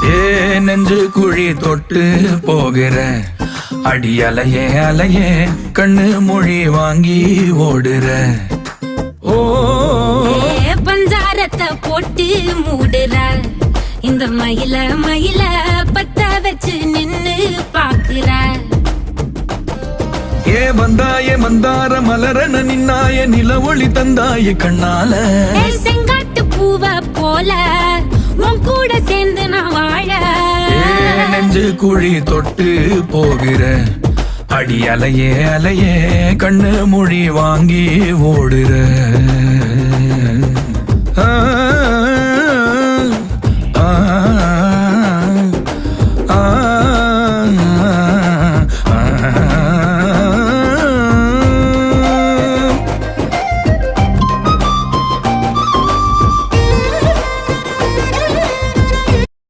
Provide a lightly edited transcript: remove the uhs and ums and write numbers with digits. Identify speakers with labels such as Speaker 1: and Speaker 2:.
Speaker 1: ஏ நெஞ்சு குழி தொட்டு போகிற அடி அலையே அலையே கண்ணு மொழி வாங்கி ஓடுற. ஓ
Speaker 2: பஞ்சாரத்தை போட்டு மூடுற இந்த மயில மயில பத்த வச்சு நின்னு பாக்குற.
Speaker 1: ஏ வந்தாய மந்தார மலரன நின்னாய நில ஒளி தந்தாய கண்ணால.
Speaker 2: செங்காட்டு பூவ போல உன் கூட சேர்ந்து நான் வாழ.
Speaker 1: நெஞ்சு குழி தொட்டு போகிற அடி அலையே அலையே கண்ணு மொழி வாங்கி ஓடுற. ஆ ஆ